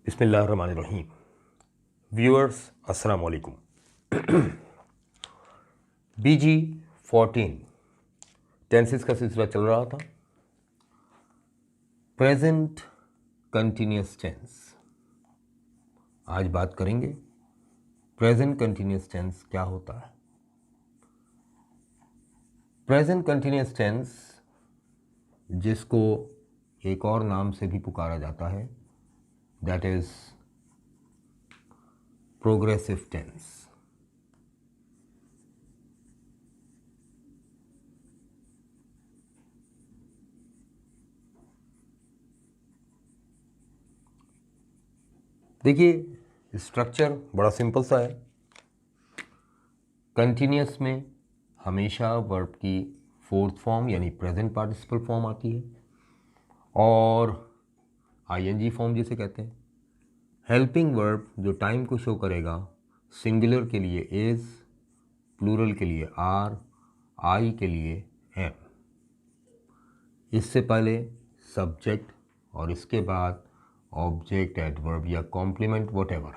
बिस्मिल्लाहिर्रहमानिर्रहीम। व्यूअर्स अस्सलाम वालेकुम। BG 14 टेंसेस का सिलसिला चल रहा था। प्रेजेंट कंटिन्यूस टेंस, आज बात करेंगे प्रेजेंट कंटिन्यूस टेंस क्या होता है। प्रेजेंट कंटिन्यूस टेंस, जिसको एक और नाम से भी पुकारा जाता है, दैट इज प्रोग्रेसिव टेंस। देखिए, स्ट्रक्चर बड़ा सिंपल सा है। कंटिन्यूस में हमेशा वर्ब की फोर्थ फॉर्म यानी प्रेजेंट पार्टिसिपल फॉर्म आती है, और ING फॉर्म जिसे कहते हैं। हेल्पिंग वर्ब जो टाइम को शो करेगा, सिंगुलर के लिए इज, प्लूरल के लिए आर, आई के लिए एम। इससे पहले सब्जेक्ट और इसके बाद ऑब्जेक्ट, एडवर्ब या कॉम्प्लीमेंट, व्हाटएवर।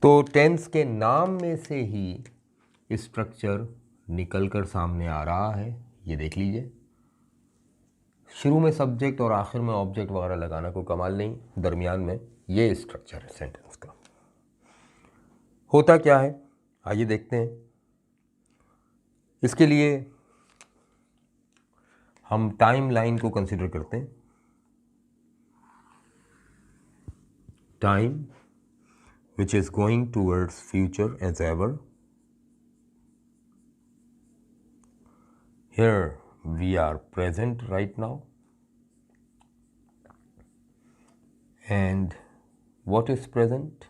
तो टेंस के नाम में से ही स्ट्रक्चर निकल कर सामने आ रहा है। ये देख लीजिए, शुरू में सब्जेक्ट और आखिर में ऑब्जेक्ट वगैरह लगाना कोई कमाल नहीं, दरमियान में ये स्ट्रक्चर है सेंटेंस का। होता क्या है आइए देखते हैं। इसके लिए हम टाइम लाइन को कंसिडर करते हैं। Time which is going towards future as ever. Here we are present right now. And what is present?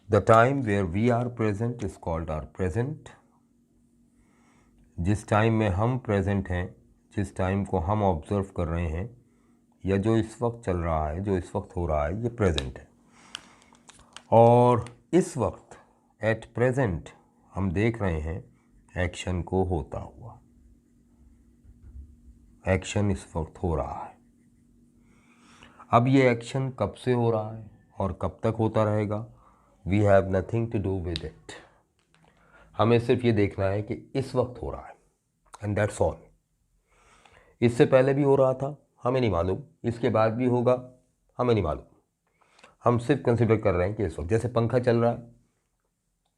The time where we are present is called our present. जिस time में हम present हैं, जिस time को हम observe कर रहे हैं, या जो इस वक्त चल रहा है, जो इस वक्त हो रहा है, ये प्रेजेंट है। और इस वक्त एट प्रेजेंट हम देख रहे हैं एक्शन को होता हुआ। एक्शन इस वक्त हो रहा है। अब ये एक्शन कब से हो रहा है और कब तक होता रहेगा, we have nothing to do with it. हमें सिर्फ ये देखना है कि इस वक्त हो रहा है, एंड दैट्स ऑल। इससे पहले भी हो रहा था, हमें नहीं मालूम, इसके बाद भी होगा, हमें नहीं मालूम। हम सिर्फ कंसिडर कर रहे हैं कि इस वक्त, जैसे पंखा चल रहा है,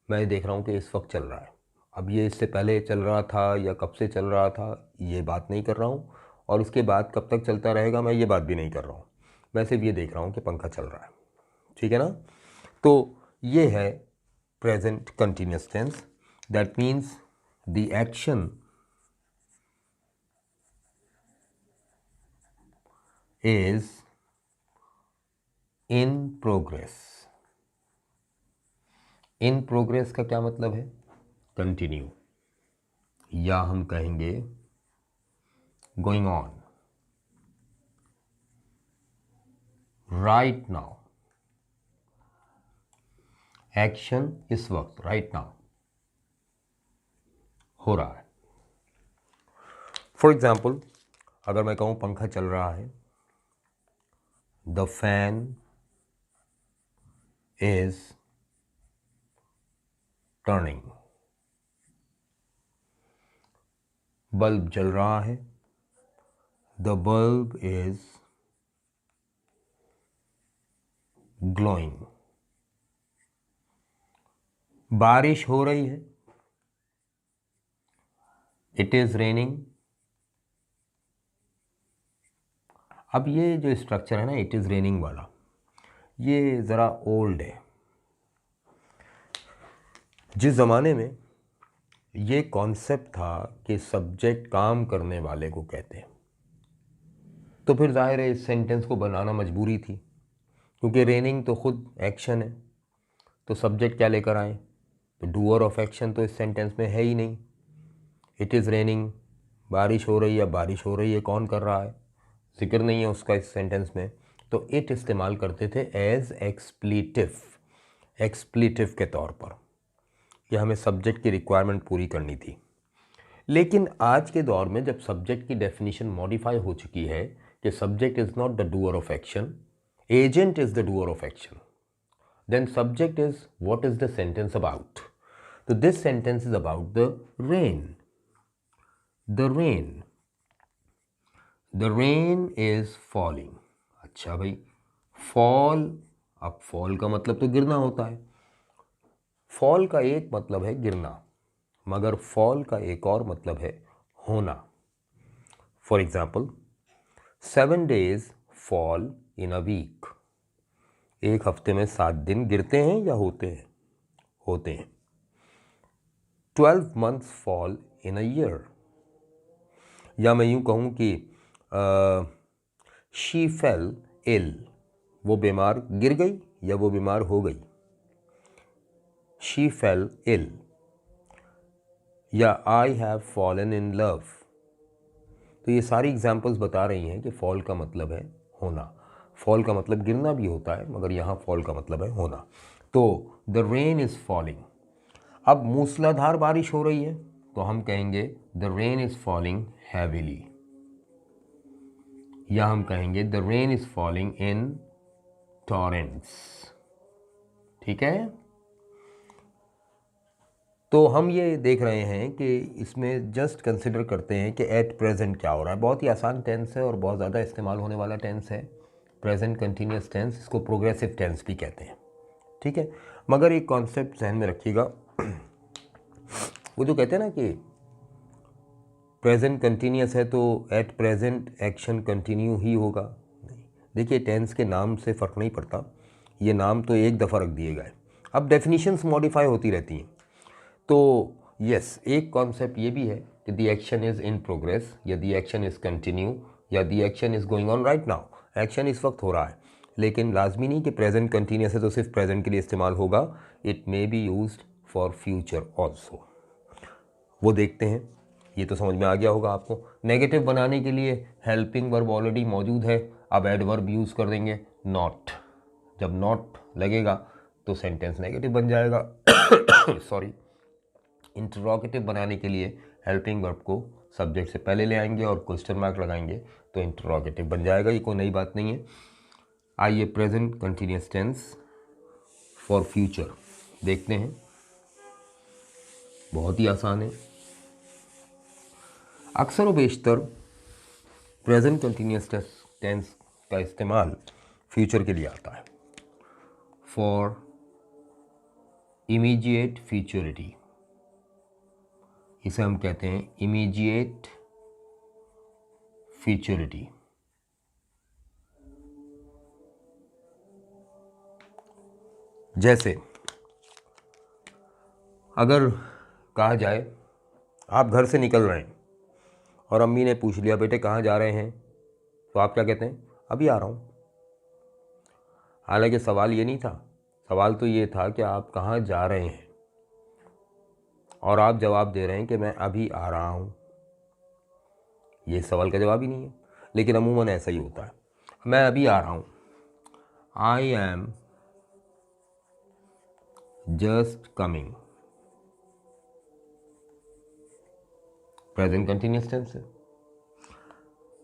मैं देख रहा हूँ कि इस वक्त चल रहा है। अब ये इससे पहले चल रहा था या कब से चल रहा था, ये बात नहीं कर रहा हूँ, और इसके बाद कब तक चलता रहेगा, मैं ये बात भी नहीं कर रहा हूँ। मैं सिर्फ ये देख रहा हूँ कि पंखा चल रहा है। ठीक है ना। तो ये है present continuous tense. That means the action is in progress. In progress का क्या मतलब है? कंटिन्यू, या हम कहेंगे going on, right now. Action इस वक्त, राइट नाउ हो रहा है। फॉर एग्जाम्पल, अगर मैं कहूँ पंखा चल रहा है, the fan is turning. Bulb जल रहा है, द बल्ब इज ग्लोइंग। बारिश हो रही है, इट इज रेनिंग। अब ये जो स्ट्रक्चर है ना, इट इज रेनिंग वाला, ये ज़रा ओल्ड है। जिस ज़माने में ये कॉन्सेप्ट था कि सब्जेक्ट काम करने वाले को कहते हैं, तो फिर जाहिर है इस सेंटेंस को बनाना मजबूरी थी, क्योंकि रेनिंग तो खुद एक्शन है, तो सब्जेक्ट क्या लेकर आए? तो डूअर ऑफ एक्शन तो इस सेंटेंस में है ही नहीं। इट इज़ रेनिंग, बारिश हो रही है, बारिश हो रही है, कौन कर रहा है? जिक्र नहीं है उसका इस सेंटेंस में। तो इट इस्तेमाल करते थे एज एक्सप्लीटिव, एक्सप्लीटिव के तौर पर, कि हमें सब्जेक्ट की रिक्वायरमेंट पूरी करनी थी। लेकिन आज के दौर में जब सब्जेक्ट की डेफिनेशन मॉडिफाई हो चुकी है कि subject is not the doer of action, Agent is the doer of action. Then subject is, what is the sentence about? So this sentence is about the rain. The rain. The rain is falling. अच्छा भाई, fall, अब fall का मतलब तो गिरना होता है. fall का एक मतलब है गिरना, मगर fall का एक और मतलब है होना. For example, 7 days fall in a week. एक हफ्ते में 7 दिन गिरते हैं या होते हैं? होते हैं. 12 months fall in a year. या मैं यूं कहूं कि she fell ill. वो बीमार गिर गई या वो बीमार हो गई? she fell ill. या I have fallen in love. तो ये सारी एग्जाम्पल्स बता रही हैं कि फॉल का मतलब है होना. फॉल का मतलब गिरना भी होता है, मगर यहाँ फॉल का मतलब है होना. तो द रेन इज़ फॉलिंग. अब मूसलाधार बारिश हो रही है तो हम कहेंगे the rain is falling heavily, या हम कहेंगे the rain is falling in torrents. ठीक है. तो हम ये देख रहे हैं कि इसमें जस्ट कंसिडर करते हैं कि एट प्रेजेंट क्या हो रहा है. बहुत ही आसान टेंस है और बहुत ज़्यादा इस्तेमाल होने वाला टेंस है. प्रेजेंट कंटिन्यूस टेंस, इसको प्रोग्रेसिव टेंस भी कहते हैं. ठीक है. मगर एक कॉन्सेप्ट ध्यान में रखिएगा, वो जो कहते हैं ना कि प्रेजेंट कंटिन्यूस है तो एट प्रेजेंट एक्शन कंटिन्यू ही होगा. नहीं, देखिए टेंस के नाम से फ़र्क नहीं पड़ता, ये नाम तो एक दफ़ा रख दिए गए. अब डेफिनीशंस मॉडिफाई होती रहती हैं. तो यस, एक कॉन्सेप्ट ये भी है कि the action is in progress, या द एक्शन इज़ कंटिन्यू, या the action is going on right now. Action इस वक्त हो रहा है, लेकिन लाजमी नहीं कि प्रेजेंट कंटिन्यूस है तो सिर्फ प्रेजेंट के लिए इस्तेमाल होगा. It may be used for future also. वो देखते हैं. ये तो समझ में आ गया होगा आपको. नेगेटिव बनाने के लिए हेल्पिंग वर्ब ऑलरेडी मौजूद है. अब एडवर्ब यूज़ कर देंगे नॉट. जब नॉट लगेगा तो सेंटेंस नेगेटिव बन जाएगा. सॉरी. इंटरोगेटिव बनाने के लिए हेल्पिंग वर्ब को सब्जेक्ट से पहले ले आएंगे और क्वेश्चन मार्क लगाएंगे तो इंटरोगेटिव बन जाएगा. ये कोई नई बात नहीं है. आइए present continuous tense for future देखते हैं. बहुत ही आसान है. अक्सर व बेशतर प्रेजेंट कंटिन्यूस टेंस का इस्तेमाल फ्यूचर के लिए आता है. फॉर इमीडिएट फ्यूचरिटी, इसे हम कहते हैं इमीडिएट फ्यूचरिटी. जैसे अगर कहा जाए आप घर से निकल रहे हैं और अम्मी ने पूछ लिया बेटे कहाँ जा रहे हैं, तो आप क्या कहते हैं? अभी आ रहा हूँ. हालांकि सवाल ये नहीं था. सवाल तो ये था कि आप कहाँ जा रहे हैं, और आप जवाब दे रहे हैं कि मैं अभी आ रहा हूँ. ये सवाल का जवाब ही नहीं है, लेकिन अमूमन ऐसा ही होता है. मैं अभी आ रहा हूँ. I am just coming. Present continuous tense है.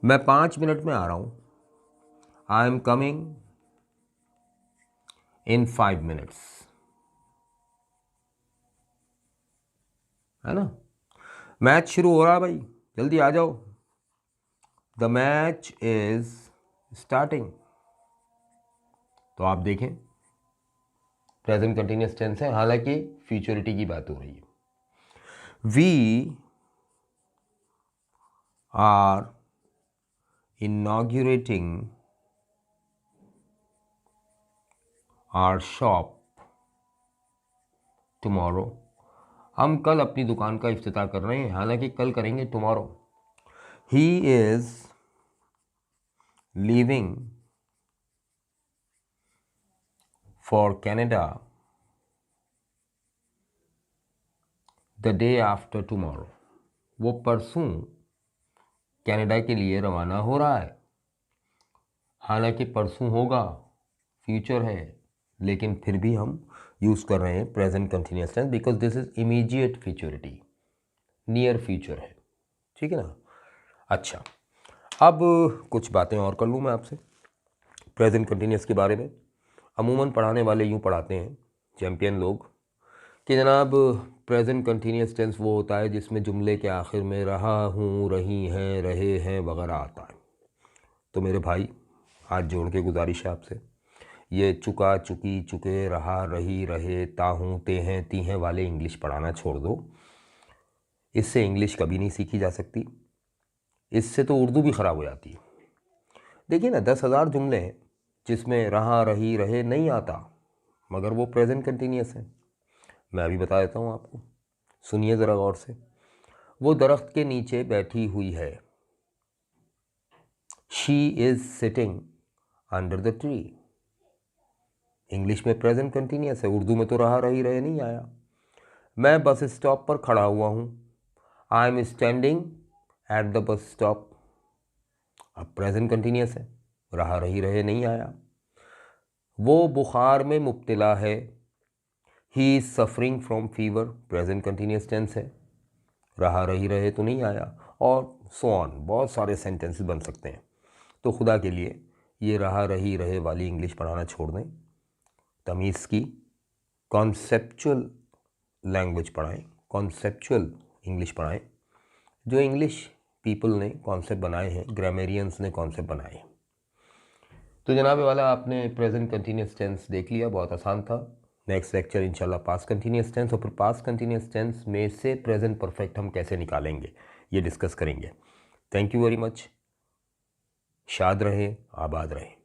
मैं 5 मिनट में आ रहा हूँ. I am coming in 5 minutes. है ना. मैच शुरू हो रहा है भाई, जल्दी आ जाओ. The match is starting. तो आप देखें प्रेजेंट कंटिन्यूस टेंस है, हालांकि फ्यूचरिटी की बात हो रही है. We are inaugurating our shop tomorrow. हम कल अपनी दुकान का इफ्तिताह कर रहे हैं, हालांकि कल करेंगे tomorrow. He is leaving for Canada the day after tomorrow. वो परसों कनाडा के लिए रवाना हो रहा है. हालांकि परसों होगा, फ्यूचर है, लेकिन फिर भी हम यूज़ कर रहे हैं present continuous tense because this is immediate futurity, near future है. ठीक है ना. अच्छा, अब कुछ बातें और कर लूँ मैं आपसे. प्रेजेंट कंटिन्यूस के बारे में अमूमन पढ़ाने वाले यूँ पढ़ाते हैं चैम्पियन लोग कि जनाब प्रेजेंट कंटिन्यूस टेंस वो होता है जिसमें जुमले के आखिर में रहा हूँ, रही हैं, रहे हैं वगैरह आता है। तो मेरे भाई हाथ जोड़ के गुजारिश है आपसे, ये चुका, चुकी, चुके, रहा, रही, रहे, ता हूँ, ते हैं, ती हैं वाले इंग्लिश पढ़ाना छोड़ दो। इससे इंग्लिश कभी नहीं सीखी जा सकती, इससे तो उर्दू भी ख़राब हो जाती है। देखिए ना, 10,000 जुमले हैं जिसमें रहा, रही, रहे नहीं आता, मगर वो प्रेजेंट कंटिन्यूस है। मैं अभी बता देता हूँ आपको, सुनिए ज़रा गौर से। वो दरख्त के नीचे बैठी हुई है, she is sitting under the tree. English में प्रेजेंट कंटिन्यूस है, उर्दू में तो रहा, रही, रहे नहीं आया। मैं बस स्टॉप पर खड़ा हुआ हूँ, I am standing at the bus stop. अब प्रेजेंट कंटिन्यूस है, रहा, रही, रहे नहीं आया। वो बुखार में मुब्तला है, he is suffering from fever, present continuous tense है, रहा, रही, रहे तो नहीं आया। और सो ऑन, बहुत सारे सेंटेंसेस बन सकते हैं। तो खुदा के लिए ये रहा, रही, रहे वाली इंग्लिश पढ़ाना छोड़ दें, तमीज़ की कॉन्सेप्चुअल लैंग्वेज पढ़ाएं, कॉन्सेप्चुअल इंग्लिश पढ़ाएं। जो इंग्लिश पीपल ने कॉन्सेप्ट बनाए हैं, ग्रामेरियंस ने कॉन्सेप्ट बनाए हैं। तो जनाब वाला आपने प्रेजेंट कंटिन्यूस टेंस देख लिया, बहुत आसान था। नेक्स्ट लेक्चर इंशाल्लाह पास्ट कंटिन्यूस टेंस, और फिर पास्ट कंटिन्यूस टेंस में से प्रेजेंट परफेक्ट हम कैसे निकालेंगे ये डिस्कस करेंगे। Thank you very much. शाद रहें, आबाद रहें।